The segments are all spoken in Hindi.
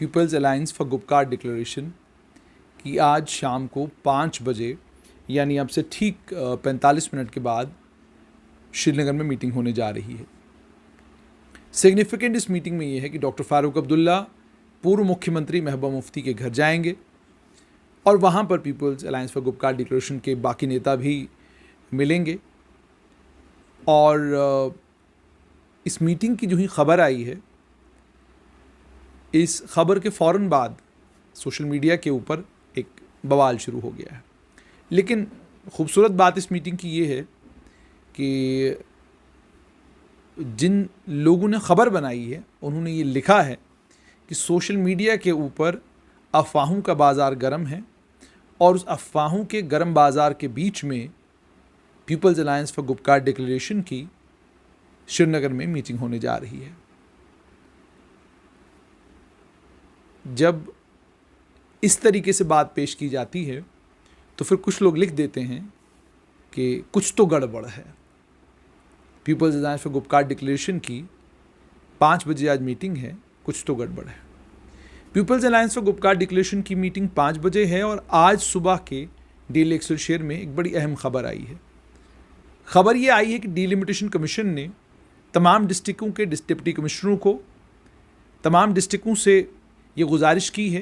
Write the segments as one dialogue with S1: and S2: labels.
S1: Peoples alliance for Gupkar declaration की आज शाम को 5 बजे यानी अब से ठीक 45 मिनट के बाद श्रीनगर में मीटिंग होने जा रही है। सिग्निफिकेंट इस मीटिंग में ये है कि डॉक्टर फारूक अब्दुल्ला पूर्व मुख्यमंत्री महबूबा मुफ्ती के घर जाएंगे और वहाँ पर People's alliance for Gupkar Declaration के बाकी नेता भी मिलेंगे। और इस मीटिंग की जो ही खबर आई है, इस खबर के फ़ौरन बाद सोशल मीडिया के ऊपर एक बवाल शुरू हो गया है। लेकिन खूबसूरत बात इस मीटिंग की ये है कि जिन लोगों ने ख़बर बनाई है उन्होंने ये लिखा है कि सोशल मीडिया के ऊपर अफवाहों का बाज़ार गर्म है और उस अफवाहों के गर्म बाज़ार के बीच में People's alliance for Gupkar declaration की श्रीनगर में मीटिंग होने जा रही है। जब इस तरीके से बात पेश की जाती है तो फिर कुछ लोग लिख देते हैं कि कुछ तो गड़बड़ है। People's alliance for Gupkar declaration की 5 बजे आज मीटिंग है, कुछ तो गड़बड़ है। People's alliance for Gupkar declaration की मीटिंग 5 बजे है और आज सुबह के डेली एक्सेलसियर में एक बड़ी अहम खबर आई है। खबर ये आई है कि डिलिमिटेशन कमीशन ने तमाम डिस्ट्रिक्टों के डिप्टी कमिश्नरों को तमाम डिस्ट्रिक्टों से ये गुजारिश की है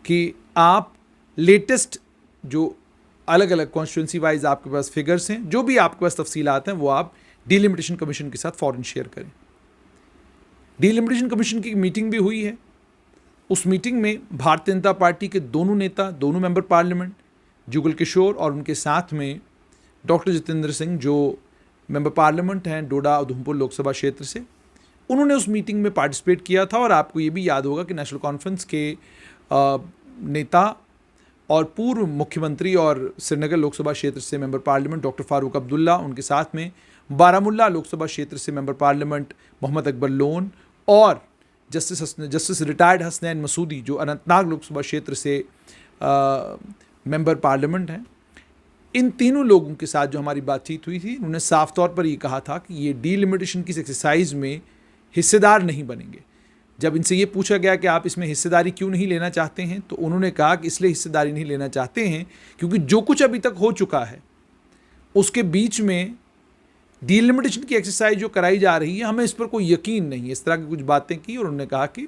S1: कि आप लेटेस्ट जो अलग अलग कॉन्स्टिट्यूंसी वाइज आपके पास फिगर्स हैं, जो भी आपके पास तफसीलात हैं, वो आप डिलिमिटेशन कमीशन के साथ फ़ौरन शेयर करें। डिलिमिटेशन कमीशन की मीटिंग भी हुई है। उस मीटिंग में भारतीय जनता पार्टी के दोनों नेता, दोनों मेंबर पार्लियामेंट जुगल किशोर और उनके साथ में डॉक्टर जितेंद्र सिंह जो मेंबर पार्लियामेंट हैं डोडा उधमपुर लोकसभा क्षेत्र से, उन्होंने उस मीटिंग में पार्टिसिपेट किया था। और आपको ये भी याद होगा कि नेशनल कॉन्फ्रेंस के नेता और पूर्व मुख्यमंत्री और श्रीनगर लोकसभा क्षेत्र से member parliament doctor Farooq Abdullah, उनके साथ में बारामुल्ला लोकसभा क्षेत्र से मेंबर पार्लियामेंट मोहम्मद अकबर लोन और जस्टिस रिटायर्ड हसनैन मसूदी जो अनंतनाग लोकसभा क्षेत्र से मेंबर पार्लियामेंट हैं, इन तीनों लोगों के साथ जो हमारी बातचीत हुई थी, उन्होंने साफ तौर पर ये कहा था कि ये डिलिमिटेशन की एक्सरसाइज में हिस्सेदार नहीं बनेंगे। जब इनसे ये पूछा गया कि आप इसमें हिस्सेदारी क्यों नहीं लेना चाहते हैं, तो उन्होंने कहा कि इसलिए हिस्सेदारी नहीं लेना चाहते हैं क्योंकि जो कुछ अभी तक हो चुका है उसके बीच में डिलिमिटेशन की एक्सरसाइज जो कराई जा रही है, हमें इस पर कोई यकीन नहीं है। इस तरह की कुछ बातें की और उन्होंने कहा कि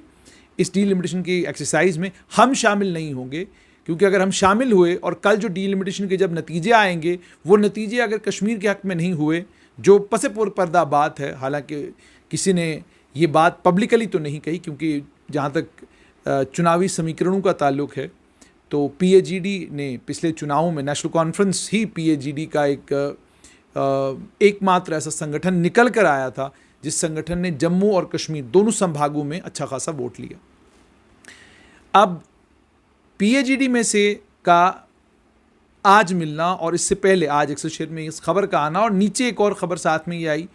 S1: इस डिलिमिटेशन की एक्सरसाइज में हम शामिल नहीं होंगे क्योंकि अगर हम शामिल हुए और कल जो डिलिमिटेशन के जब नतीजे आएंगे, वो नतीजे अगर कश्मीर के हक़ में नहीं हुए, जो पसे पर्दा बात है, हालांकि किसी ने ये बात पब्लिकली तो नहीं कही क्योंकि जहाँ तक चुनावी समीकरणों का ताल्लुक है तो PAGD ने पिछले चुनावों में, नेशनल कॉन्फ्रेंस ही PAGD का एकमात्र ऐसा संगठन निकल कर आया था जिस संगठन ने जम्मू और कश्मीर दोनों संभागों में अच्छा खासा वोट लिया। अब PAGD में से का आज मिलना और इससे पहले आज एक्सेलसियर में इस खबर का आना और नीचे एक और खबर साथ में ये आई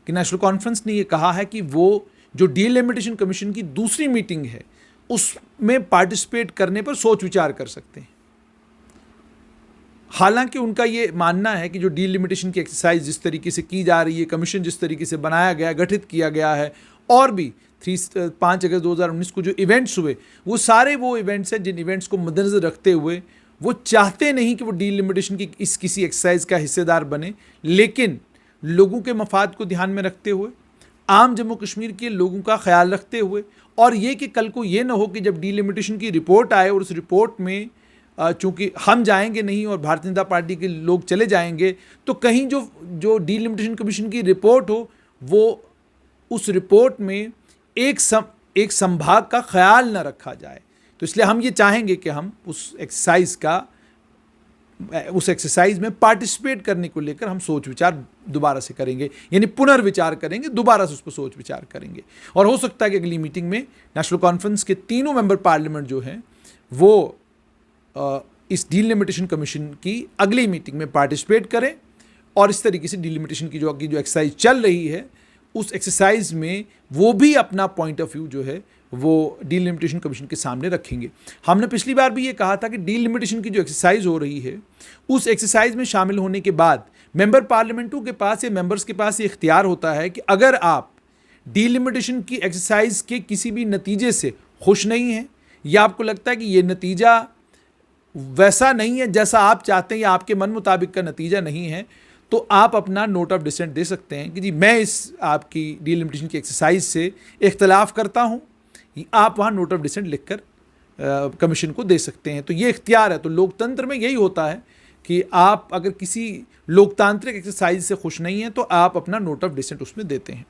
S1: कि नेशनल कॉन्फ्रेंस ने ये कहा है कि वो जो डिलिमिटेशन कमीशन की दूसरी मीटिंग है उसमें पार्टिसिपेट करने पर सोच विचार कर सकते हैं। हालांकि उनका ये मानना है कि जो डिलिमिटेशन की एक्सरसाइज जिस तरीके से की जा रही है, कमीशन जिस तरीके से बनाया गया, गठित किया गया है, और भी 5 अगस्त 2019 को जो इवेंट्स हुए, वो सारे वो इवेंट्स हैं जिन इवेंट्स को मद्देनज़र रखते हुए वो चाहते नहीं कि वो डिलिमिटेशन की इस किसी एक्सरसाइज का हिस्सेदार बने, लेकिन लोगों के मफाद को ध्यान में रखते हुए, आम जम्मू कश्मीर के लोगों का ख्याल रखते हुए, और ये कि कल को ये ना हो कि जब डिलिमिटेशन की रिपोर्ट आए और उस रिपोर्ट में चूँकि हम जाएंगे नहीं और भारतीय जनता पार्टी के लोग चले जाएंगे, तो कहीं जो डिलिमिटेशन कमीशन की रिपोर्ट हो वो उस रिपोर्ट में एक संभाग का ख्याल न रखा जाए। तो इसलिए हम ये चाहेंगे कि हम उस एक्सरसाइज में पार्टिसिपेट करने को लेकर हम सोच विचार दोबारा से करेंगे, यानी पुनर्विचार करेंगे, दोबारा से उस पर सोच विचार करेंगे। और हो सकता है कि अगली मीटिंग में नेशनल कॉन्फ्रेंस के तीनों मेंबर पार्लियामेंट जो हैं वो इस डिलिमिटेशन कमीशन की अगली मीटिंग में पार्टिसिपेट करें और इस तरीके से डिलिमिटेशन की जो एक्सरसाइज चल रही है उस एक्सरसाइज में वो भी अपना पॉइंट ऑफ व्यू जो है वो डिलिमिटेशन कमीशन के सामने रखेंगे। हमने पिछली बार भी ये कहा था कि डिलिमिटेशन की जो एक्सरसाइज हो रही है उस एक्सरसाइज में शामिल होने के बाद मेंबर पार्लियामेंटों के पास या मेंबर्स के पास ये इख्तियार होता है कि अगर आप डिलिमिटेशन की एक्सरसाइज के किसी भी नतीजे से खुश नहीं हैं, या आपको लगता है कि ये नतीजा वैसा नहीं है जैसा आप चाहते हैं या आपके मन मुताबिक का नतीजा नहीं है, तो आप अपना नोट ऑफ डिसेंट दे सकते हैं कि जी मैं इस आपकी डीलिमिटेशन की एक्सरसाइज से इख्तलाफ करता हूँ। आप वहाँ नोट ऑफ डिसेंट लिखकर कमीशन को दे सकते हैं। तो ये इख्तियार है। तो लोकतंत्र में यही होता है कि आप अगर किसी लोकतांत्रिक एक्सरसाइज से खुश नहीं हैं तो आप अपना नोट ऑफ डिसेंट उसमें देते हैं।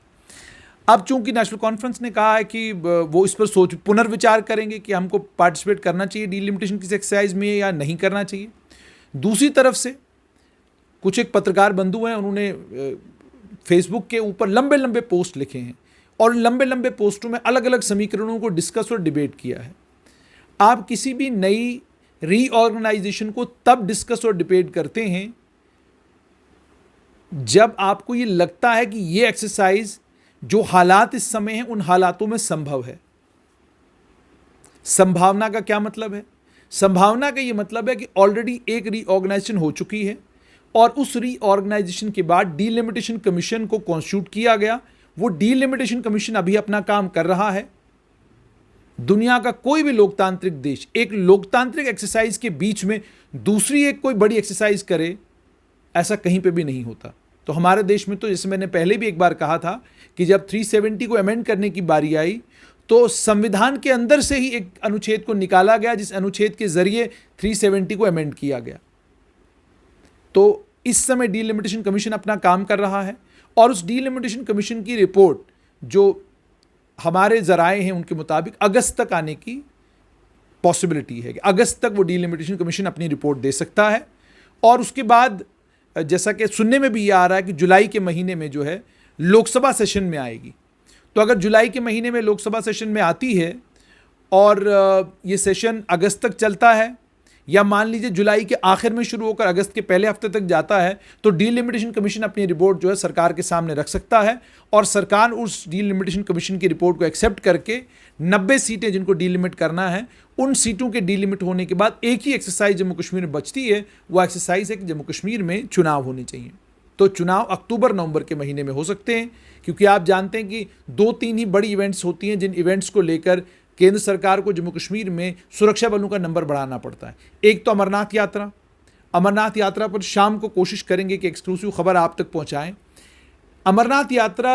S1: अब चूंकि नेशनल कॉन्फ्रेंस ने कहा है कि वो इस पर पुनर्विचार करेंगे कि हमको पार्टिसिपेट करना चाहिए डीलिमिटेशन की एक्सरसाइज में या नहीं करना चाहिए। दूसरी तरफ से कुछ एक पत्रकार बंधु हैं, उन्होंने फेसबुक के ऊपर लंबे लंबे पोस्ट लिखे हैं और लंबे लंबे पोस्टों में अलग अलग समीकरणों को डिस्कस और डिबेट किया है। आप किसी भी नई रीऑर्गेनाइजेशन को तब डिस्कस और डिबेट करते हैं जब आपको ये लगता है कि ये एक्सरसाइज जो हालात इस समय हैं उन हालातों में संभव है। संभावना का क्या मतलब है? संभावना का ये मतलब है कि ऑलरेडी एक रीऑर्गेनाइजेशन हो चुकी है और उस रीऑर्गेनाइजेशन के बाद डीलिमिटेशन कमीशन को कॉन्स्टिट्यूट किया गया। वो डीलिमिटेशन कमीशन अभी अपना काम कर रहा है। दुनिया का कोई भी लोकतांत्रिक देश एक लोकतांत्रिक एक्सरसाइज के बीच में दूसरी एक कोई बड़ी एक्सरसाइज करे, ऐसा कहीं पे भी नहीं होता। तो हमारे देश में तो जैसे मैंने पहले भी एक बार कहा था कि जब 370 को अमेंड करने की बारी आई तो संविधान के अंदर से ही एक अनुच्छेद को निकाला गया जिस अनुच्छेद के जरिए 370 को अमेंड किया गया। तो इस समय डीलिमिटेशन कमीशन अपना काम कर रहा है और उस डीलिमिटेशन कमीशन की रिपोर्ट जो हमारे जराए हैं उनके मुताबिक अगस्त तक आने की पॉसिबिलिटी है कि अगस्त तक वो डीलिमिटेशन कमीशन अपनी रिपोर्ट दे सकता है। और उसके बाद जैसा कि सुनने में भी ये आ रहा है कि जुलाई के महीने में जो है लोकसभा सेशन में आएगी। तो अगर जुलाई के महीने में लोकसभा सेशन में आती है और ये सेशन अगस्त तक चलता है या मान लीजिए जुलाई के आखिर में शुरू होकर अगस्त के पहले हफ्ते तक जाता है, तो डीलिमिटेशन कमीशन अपनी रिपोर्ट जो है सरकार के सामने रख सकता है और सरकार उस डीलिमिटेशन कमीशन की रिपोर्ट को एक्सेप्ट करके 90 सीटें जिनको डीलिमिट करना है उन सीटों के डीलिमिट होने के बाद एक ही एक्सरसाइज जम्मू कश्मीर में बचती है। वो एक्सरसाइज है कि जम्मू कश्मीर में चुनाव होने चाहिए। तो चुनाव अक्टूबर नवंबर के महीने में हो सकते हैं, क्योंकि आप जानते हैं कि 2-3 ही बड़ी इवेंट्स होती हैं जिन इवेंट्स को लेकर केंद्र सरकार को जम्मू कश्मीर में सुरक्षा बलों का नंबर बढ़ाना पड़ता है। एक तो अमरनाथ यात्रा। अमरनाथ यात्रा पर शाम को कोशिश करेंगे कि एक्सक्लूसिव खबर आप तक पहुंचाएं। अमरनाथ यात्रा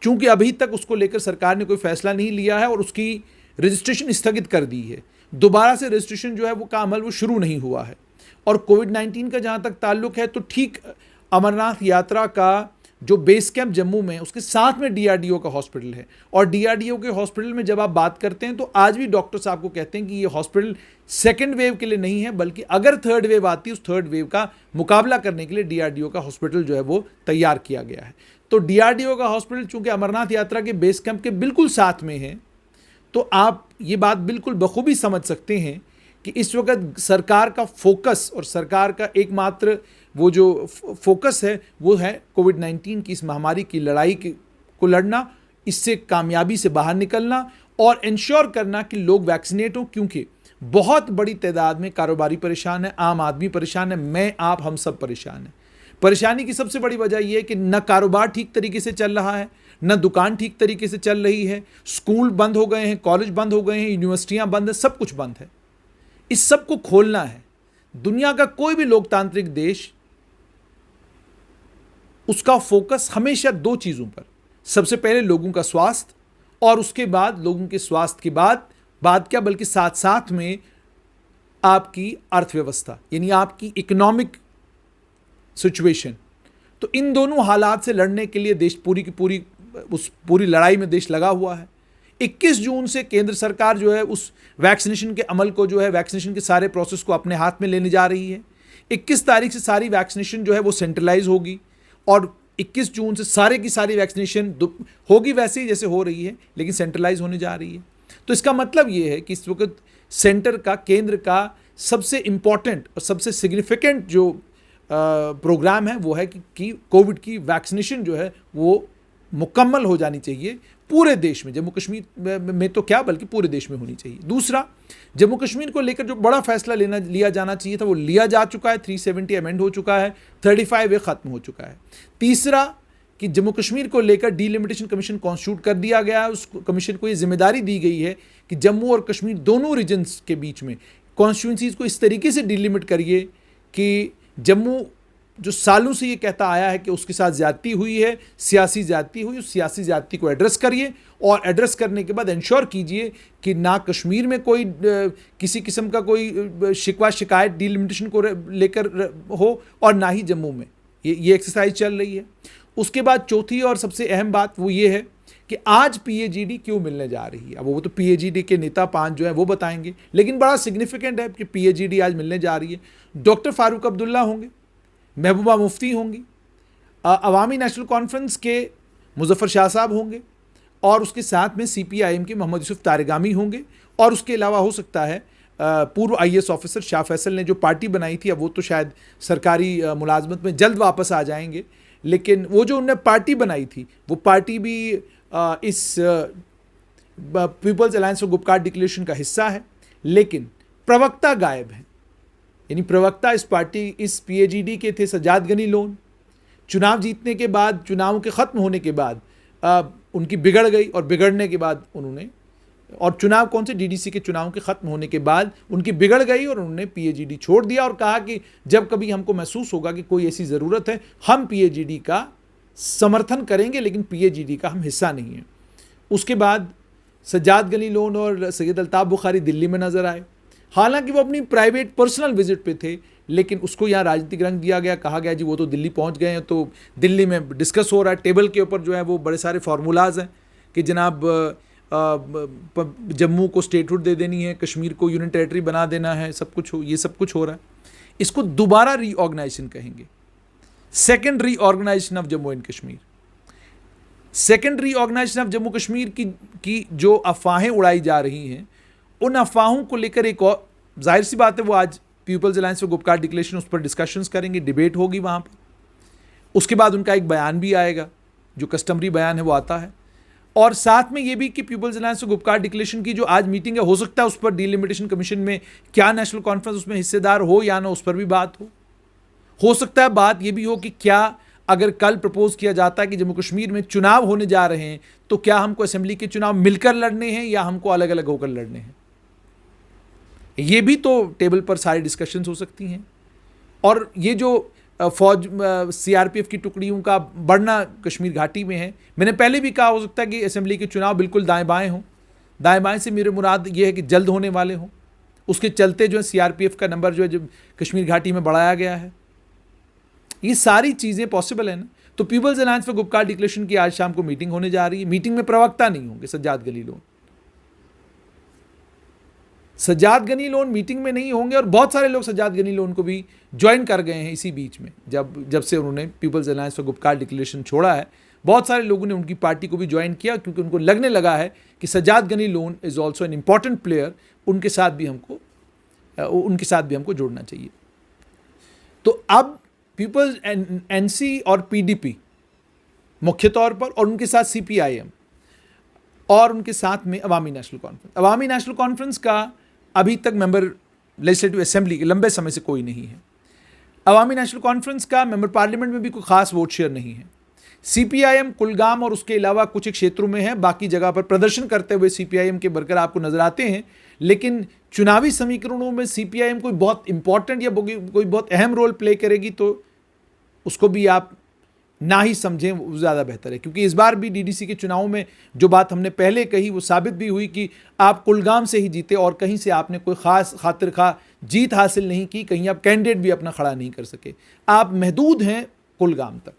S1: चूंकि अभी तक उसको लेकर सरकार ने कोई फैसला नहीं लिया है और उसकी रजिस्ट्रेशन स्थगित कर दी है, दोबारा से रजिस्ट्रेशन जो है वो का अमल वो शुरू नहीं हुआ है। और कोविड-19 का जहाँ तक ताल्लुक है तो ठीक अमरनाथ यात्रा का जो बेस कैंप जम्मू में उसके साथ में डीआरडीओ का हॉस्पिटल है और डीआरडीओ के हॉस्पिटल में जब आप बात करते हैं तो आज भी डॉक्टर साहब को कहते हैं कि ये हॉस्पिटल सेकेंड वेव के लिए नहीं है, बल्कि अगर थर्ड वेव आती है उस थर्ड वेव का मुकाबला करने के लिए डीआरडीओ का हॉस्पिटल जो है वो तैयार किया गया है। तो डीआरडीओ का हॉस्पिटल चूंकि अमरनाथ यात्रा के बेस कैंप के बिल्कुल साथ में है, तो आप ये बात बिल्कुल बखूबी समझ सकते हैं कि इस वक्त सरकार का फोकस और सरकार का एकमात्र वो जो फोकस है वो है कोविड-19 की इस महामारी की लड़ाई को लड़ना, इससे कामयाबी से बाहर निकलना और इंश्योर करना कि लोग वैक्सीनेट हों, क्योंकि बहुत बड़ी तादाद में कारोबारी परेशान है, आम आदमी परेशान है, मैं आप हम सब परेशान हैं। परेशानी की सबसे बड़ी वजह यह है कि न कारोबार ठीक तरीके से चल रहा है, न दुकान ठीक तरीके से चल रही है, स्कूल बंद हो गए हैं, कॉलेज बंद हो गए हैं, यूनिवर्सिटियां बंद है, सब कुछ बंद है। इस सब को खोलना है। दुनिया का कोई भी लोकतांत्रिक देश उसका फोकस हमेशा 2 चीज़ों पर, सबसे पहले लोगों का स्वास्थ्य और उसके बाद लोगों के स्वास्थ्य के बाद क्या बल्कि साथ साथ में आपकी अर्थव्यवस्था यानी आपकी इकोनॉमिक सिचुएशन। तो इन दोनों हालात से लड़ने के लिए देश पूरी लड़ाई में देश लगा हुआ है। 21 जून से केंद्र सरकार जो है उस वैक्सीनेशन के अमल को जो है वैक्सीनेशन के सारे प्रोसेस को अपने हाथ में लेने जा रही है। 21 तारीख से सारी वैक्सीनेशन जो है वो सेंट्रलाइज होगी और 21 जून से सारे की सारी वैक्सीनेशन होगी वैसे ही जैसे हो रही है, लेकिन सेंट्रलाइज होने जा रही है। तो इसका मतलब ये है कि इस वक्त सेंटर का, केंद्र का सबसे इम्पॉर्टेंट और सबसे सिग्निफिकेंट जो प्रोग्राम है वो है कि कोविड की वैक्सीनेशन जो है वो मुकम्मल हो जानी चाहिए पूरे देश में। जम्मू कश्मीर में तो क्या बल्कि पूरे देश में होनी चाहिए। दूसरा, जम्मू कश्मीर को लेकर जो बड़ा फैसला लिया जाना चाहिए था वो लिया जा चुका है। 370 अमेंड हो चुका है, 35A ख़त्म हो चुका है। तीसरा कि जम्मू कश्मीर को लेकर डीलिमिटेशन कमीशन कॉन्स्टिट्यूट कर दिया गया। उस कमीशन को ये जिम्मेदारी दी गई है कि जम्मू और कश्मीर दोनों रीजन्स के बीच में कॉन्स्टिट्यूंसीज को इस तरीके से डीलिमिट करिए कि जम्मू जो सालों से ये कहता आया है कि उसके साथ ज्यादती हुई है, सियासी ज्यादती हुई, उस सियासी ज्यादती को एड्रेस करिए और एड्रेस करने के बाद इंश्योर कीजिए कि ना कश्मीर में कोई किसी किस्म का कोई शिकवा शिकायत डीलिमिटेशन को लेकर हो और ना ही जम्मू में। ये एक्सरसाइज चल रही है। उसके बाद चौथी और सबसे अहम बात वो ये है कि आज पीएजीडी क्यों मिलने जा रही है। अब वो तो पीएजीडी के नेता 5 जो है वो बताएंगे, लेकिन बड़ा सिग्निफिकेंट है कि पीएजीडी आज मिलने जा रही है। डॉक्टर फारूक अब्दुल्ला होंगे, महबूबा मुफ्ती होंगी, अवामी नेशनल कॉन्फ्रेंस के मुजफ्फर शाह साहब होंगे और उसके साथ में सीपीआईएम के मोहम्मद यूसुफ तारिगामी होंगे और उसके अलावा हो सकता है पूर्व आईएएस ऑफिसर शाह फैसल ने जो पार्टी बनाई थी, अब वो तो शायद सरकारी मुलाजमत में जल्द वापस आ जाएंगे, लेकिन वो जो उन्होंने पार्टी बनाई थी वो पार्टी भी इस People's alliance for Gupkar Declaration का हिस्सा है, लेकिन प्रवक्ता गायब है। यानी प्रवक्ता इस पार्टी इस पीएजीडी के थे सज्जाद गनी लोन। चुनाव जीतने के बाद, चुनाव के ख़त्म होने के बाद उनकी बिगड़ गई और बिगड़ने के बाद उन्होंने, और चुनाव कौन से, डीडीसी के चुनाव के ख़त्म होने के बाद उनकी बिगड़ गई और उन्होंने पीएजीडी छोड़ दिया और कहा कि जब कभी हमको महसूस होगा कि कोई ऐसी ज़रूरत है हम पीएजीडी का समर्थन करेंगे, लेकिन पीएजीडी का हम हिस्सा नहीं है। उसके बाद सज्जाद गनी लोन और सैयद अल्ताफ़ बुखारी दिल्ली में नज़र आए। हालांकि वो अपनी प्राइवेट पर्सनल विजिट पे थे, लेकिन उसको यहाँ राजनीतिक रंग दिया गया, कहा गया जी वो तो दिल्ली पहुँच गए हैं, तो दिल्ली में डिस्कस हो रहा है। टेबल के ऊपर जो है वो बड़े सारे फार्मूलाज हैं कि जनाब जम्मू को स्टेटहुड दे देनी है, कश्मीर को यूनियन टेरिटरी बना देना है, सब कुछ ये सब कुछ हो रहा है। इसको दोबारा रीऑर्गेनाइजेशन कहेंगे, second reorganisation of Jammu and Kashmir. Second reorganisation of Jammu Kashmir की जो अफवाहें उड़ाई जा रही हैं, उन अफवाहों को लेकर एक और जाहिर सी बात है वो आज People's alliance for Gupkar Declaration उस पर डिस्कशंस करेंगे, डिबेट होगी वहाँ पर। उसके बाद उनका एक बयान भी आएगा, जो कस्टमरी बयान है वो आता है, और साथ में ये भी कि people's alliance for Gupkar declaration की जो आज मीटिंग है, हो सकता है उस पर डीलिमिटेशन कमीशन में क्या नेशनल कॉन्फ्रेंस उसमें हिस्सेदार हो या ना, उस पर भी बात हो सकता है बात ये भी हो कि क्या अगर कल प्रपोज किया जाता है कि जम्मू कश्मीर में चुनाव होने जा रहे हैं तो क्या हमको असेंबली के चुनाव मिलकर लड़ने हैं या हमको अलग अलग होकर लड़ने हैं। ये भी तो टेबल पर सारी डिस्कशंस हो सकती हैं। और ये जो फौज सीआरपीएफ की टुकड़ियों का बढ़ना कश्मीर घाटी में है, मैंने पहले भी कहा हो सकता है कि असेंबली के चुनाव बिल्कुल दाएं बाएं हों। दाएं बाएं से मेरे मुराद ये है कि जल्द होने वाले हों, उसके चलते जो है सीआरपीएफ का नंबर जो है जो कश्मीर घाटी में बढ़ाया गया है। ये सारी चीज़ें पॉसिबल है ना। तो people's alliance for Gupkar declaration की आज शाम को मीटिंग होने जा रही है। मीटिंग में प्रवक्ता नहीं होंगे, सज्जाद गनी लोन मीटिंग में नहीं होंगे, और बहुत सारे लोग सज्जाद गनी लोन को भी ज्वाइन कर गए हैं इसी बीच में। जब से उन्होंने people's alliance for Gupkar declaration छोड़ा है, बहुत सारे लोगों ने उनकी पार्टी को भी ज्वाइन किया, क्योंकि उनको लगने लगा है कि Sajjad Gani Lone is also an important player, उनके साथ भी हमको जोड़ना चाहिए। तो अब पीपल्स एनसी और पीडीपी मुख्य तौर पर, और उनके साथ सीपीआईएम और उनके साथ में अवामी नेशनल कॉन्फ्रेंस। अवामी नेशनल कॉन्फ्रेंस का अभी तक मेंबर लेजिस्लेटिव असेंबली के लंबे समय से कोई नहीं है। अवामी नेशनल कॉन्फ्रेंस का मेंबर पार्लियामेंट में भी कोई खास वोट शेयर नहीं है। सीपीआईएम कुलगाम और उसके अलावा कुछ एक क्षेत्रों में है, बाकी जगह पर प्रदर्शन करते हुए सीपीआईएम के वर्कर आपको नजर आते हैं, लेकिन चुनावी समीकरणों में सीपीआईएम कोई बहुत इंपॉर्टेंट या कोई बहुत अहम रोल प्ले करेगी तो उसको भी आप ना ही समझें, वो ज़्यादा बेहतर है। क्योंकि इस बार भी डीडीसी के चुनाव में जो बात हमने पहले कही वो साबित भी हुई कि आप कुलगाम से ही जीते और कहीं से आपने कोई ख़ास खातिर खा जीत हासिल नहीं की, कहीं आप कैंडिडेट भी अपना खड़ा नहीं कर सके, आप महदूद हैं कुलगाम तक।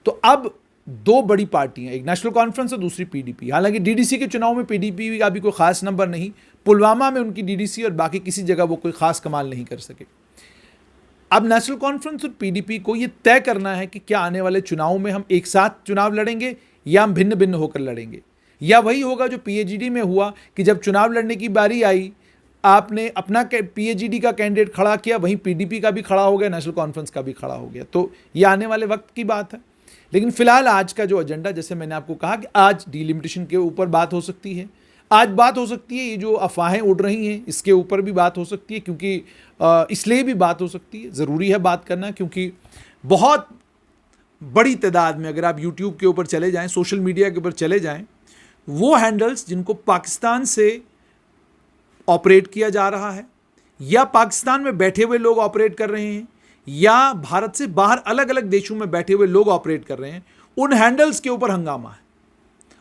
S1: तो अब दो बड़ी पार्टियां, एक नेशनल कॉन्फ्रेंस और दूसरी पीडीपी। हालांकि डीडीसी के चुनाव में पीडीपी का भी कोई खास नंबर नहीं, पुलवामा में उनकी डीडीसी और बाकी किसी जगह वो कोई खास कमाल नहीं कर सके। अब नेशनल कॉन्फ्रेंस और पीडीपी को ये तय करना है कि क्या आने वाले चुनाव में हम एक साथ चुनाव लड़ेंगे या हम भिन्न भिन्न होकर लड़ेंगे, या वही होगा जो पीएजीडी में हुआ कि जब चुनाव लड़ने की बारी आई आपने अपना पीएजीडी का कैंडिडेट खड़ा किया, वहीं पीडीपी का भी खड़ा हो गया, नेशनल कॉन्फ्रेंस का भी खड़ा हो गया। तो ये आने वाले वक्त की बात है। लेकिन फिलहाल आज का जो एजेंडा, जैसे मैंने आपको कहा कि आज डीलिमिटेशन के ऊपर बात हो सकती है, आज बात हो सकती है ये जो अफवाहें उड़ रही हैं इसके ऊपर भी बात हो सकती है, क्योंकि इसलिए भी बात हो सकती है, ज़रूरी है बात करना, क्योंकि बहुत बड़ी तादाद में, अगर आप यूट्यूब के ऊपर चले जाएं, सोशल मीडिया के ऊपर चले जाएं, वो हैंडल्स जिनको पाकिस्तान से ऑपरेट किया जा रहा है या पाकिस्तान में बैठे हुए लोग ऑपरेट कर रहे हैं या भारत से बाहर अलग अलग देशों में बैठे हुए लोग ऑपरेट कर रहे हैं, उन हैंडल्स के ऊपर हंगामा है।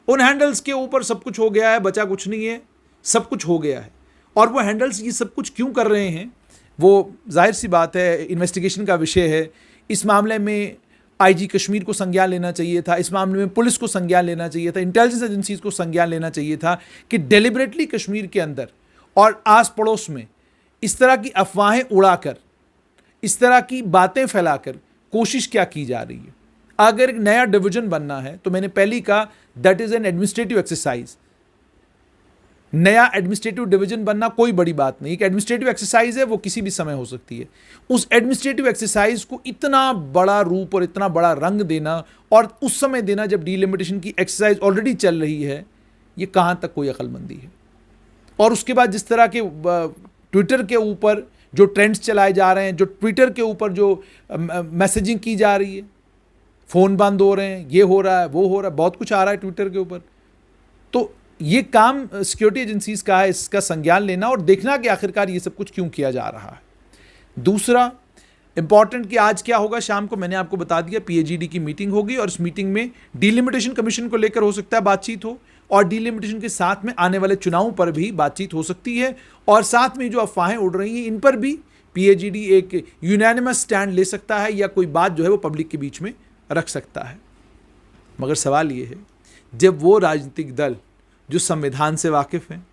S1: उन हैंडल्स के ऊपर सब कुछ हो गया है, बचा कुछ नहीं है, सब कुछ हो गया है। और वो हैंडल्स ये सब कुछ क्यों कर रहे हैं, वो जाहिर सी बात है इन्वेस्टिगेशन का विषय है। इस मामले में आईजी कश्मीर को संज्ञान लेना चाहिए था, इस मामले में पुलिस को संज्ञान लेना चाहिए था, इंटेलिजेंस एजेंसीज को संज्ञान लेना चाहिए था कि डेलिबरेटली कश्मीर के अंदर और आस पड़ोस में इस तरह की अफवाहें उड़ाकर, इस तरह की बातें फैलाकर कोशिश क्या की जा रही है। अगर एक नया डिवीजन बनना है तो मैंने पहले ही कहा that is an administrative exercise. नया एडमिनिस्ट्रेटिव डिवीजन बनना कोई बड़ी बात नहीं, एक एडमिनिस्ट्रेटिव एक्सरसाइज है, वो किसी भी समय हो सकती है। उस एडमिनिस्ट्रेटिव एक्सरसाइज को इतना बड़ा रूप और इतना बड़ा रंग देना और उस समय देना जब डीलिमिटेशन की एक्सरसाइज ऑलरेडी चल रही है, ये कहां तक कोई अक्लमंदी है। और उसके बाद जिस तरह के ट्विटर के ऊपर जो ट्रेंड्स चलाए जा रहे हैं, जो ट्विटर के ऊपर जो मैसेजिंग की जा रही है, फ़ोन बंद हो रहे हैं, ये हो रहा है, वो हो रहा है, बहुत कुछ आ रहा है ट्विटर के ऊपर। तो ये काम सिक्योरिटी एजेंसीज का है, इसका संज्ञान लेना और देखना कि आखिरकार ये सब कुछ क्यों किया जा रहा है। दूसरा इंपॉर्टेंट कि आज क्या होगा, शाम को मैंने आपको बता दिया पीएजीडी की मीटिंग होगी और इस मीटिंग में डीलिमिटेशन कमीशन को लेकर हो सकता है बातचीत हो और डीलिमिटेशन के साथ में आने वाले चुनावों पर भी बातचीत हो सकती है और साथ में जो अफवाहें उड़ रही हैं इन पर भी पीएजीडी एक यूनानिमस स्टैंड ले सकता है या कोई बात जो है वो पब्लिक के बीच में रख सकता है। मगर सवाल ये है, जब वो राजनीतिक दल जो संविधान से वाकिफ़ हैं,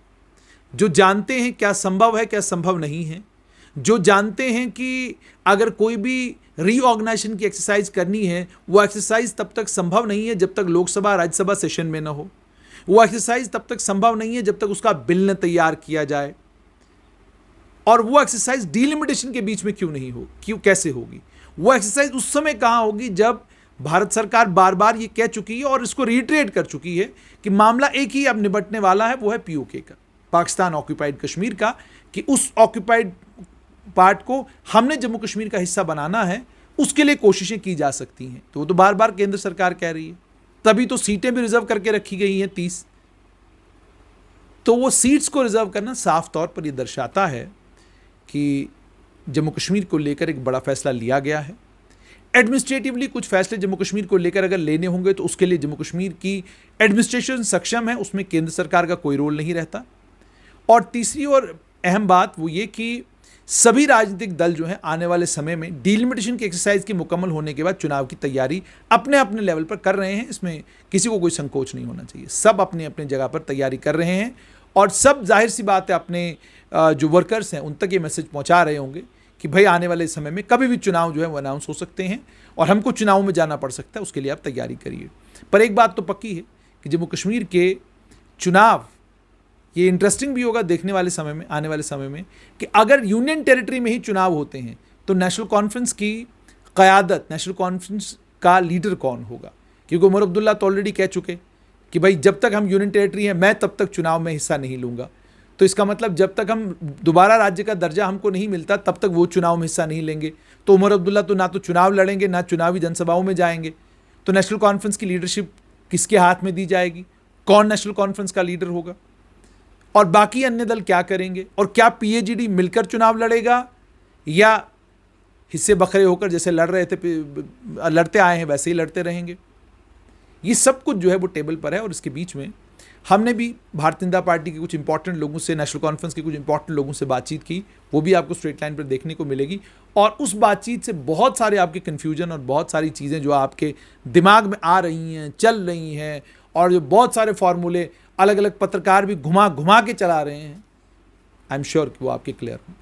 S1: जो जानते हैं क्या संभव है क्या संभव नहीं है, जो जानते हैं कि अगर कोई भी रीऑर्गेनाइजेशन की एक्सरसाइज करनी है, वो एक्सरसाइज तब तक संभव नहीं है जब तक लोकसभा राज्यसभा सेशन में न हो, वो एक्सरसाइज तब तक संभव नहीं है जब तक उसका बिल न तैयार किया जाए, और वो एक्सरसाइज डीलिमिटेशन के बीच में क्यों नहीं हो, क्यों कैसे होगी। वो एक्सरसाइज उस समय कहाँ होगी जब भारत सरकार बार बार ये कह चुकी है और इसको रिट्रेट कर चुकी है कि मामला एक ही अब निपटने वाला है, वो है पीओके का, पाकिस्तान ऑक्यूपाइड कश्मीर का, कि उस ऑक्यूपाइड पार्ट को हमने जम्मू कश्मीर का हिस्सा बनाना है, उसके लिए कोशिशें की जा सकती हैं। तो वो तो बार बार केंद्र सरकार कह रही है, तभी तो सीटें भी रिजर्व करके रखी गई हैं 30। तो वो सीट्स को रिजर्व करना साफ तौर पर यह दर्शाता है कि जम्मू कश्मीर को लेकर एक बड़ा फैसला लिया गया है। एडमिनिस्ट्रेटिवली कुछ फैसले जम्मू कश्मीर को लेकर अगर लेने होंगे तो उसके लिए जम्मू कश्मीर की एडमिनिस्ट्रेशन सक्षम है, उसमें केंद्र सरकार का कोई रोल नहीं रहता। और तीसरी और अहम बात वो ये कि सभी राजनीतिक दल जो हैं आने वाले समय में डीलिमिटेशन की एक्सरसाइज के मुकम्मल होने के बाद चुनाव की तैयारी अपने अपने लेवल पर कर रहे हैं। इसमें किसी को कोई संकोच नहीं होना चाहिए, सब अपने अपने जगह पर तैयारी कर रहे हैं और सब जाहिर सी बात है अपने जो वर्कर्स हैं उन तक ये मैसेज पहुंचा रहे होंगे कि भाई आने वाले समय में कभी भी चुनाव जो है वो अनाउंस हो सकते हैं और हमको चुनाव में जाना पड़ सकता है, उसके लिए आप तैयारी करिए। पर एक बात तो पक्की है कि जम्मू कश्मीर के चुनाव ये इंटरेस्टिंग भी होगा देखने वाले समय में, आने वाले समय में, कि अगर यूनियन टेरिटरी में ही चुनाव होते हैं तो नेशनल कॉन्फ्रेंस की क़यादत, नेशनल कॉन्फ्रेंस का लीडर कौन होगा। क्योंकि उमर अब्दुल्ला तो ऑलरेडी कह चुके कि भाई जब तक हम यूनियन टेरिटरी हैं मैं तब तक चुनाव में हिस्सा नहीं लूँगा। तो इसका मतलब जब तक हम दोबारा राज्य का दर्जा हमको नहीं मिलता तब तक वो चुनाव में हिस्सा नहीं लेंगे। तो उमर अब्दुल्ला तो ना तो चुनाव लड़ेंगे ना चुनावी जनसभाओं में जाएंगे। तो नेशनल कॉन्फ्रेंस की लीडरशिप किसके हाथ में दी जाएगी, कौन नेशनल कॉन्फ्रेंस का लीडर होगा और बाकी अन्य दल क्या करेंगे, और क्या पीएजीडी मिलकर चुनाव लड़ेगा या हिस्से बखरे होकर जैसे लड़ रहे थे, लड़ते आए हैं वैसे ही लड़ते रहेंगे। ये सब कुछ जो है वो टेबल पर है और इसके बीच में हमने भी भारतीय जनता पार्टी के कुछ इंपॉर्टेंट लोगों से, नेशनल कॉन्फ्रेंस के कुछ इंपॉर्टेंट लोगों से बातचीत की, वो भी आपको स्ट्रेट लाइन पर देखने को मिलेगी। और उस बातचीत से बहुत सारे आपके कन्फ्यूजन और बहुत सारी चीज़ें जो आपके दिमाग में आ रही हैं, चल रही हैं, और जो बहुत सारे फार्मूले अलग अलग पत्रकार भी घुमा घुमा के चला रहे हैं, आई एम श्योर कि वो आपके क्लियर हों।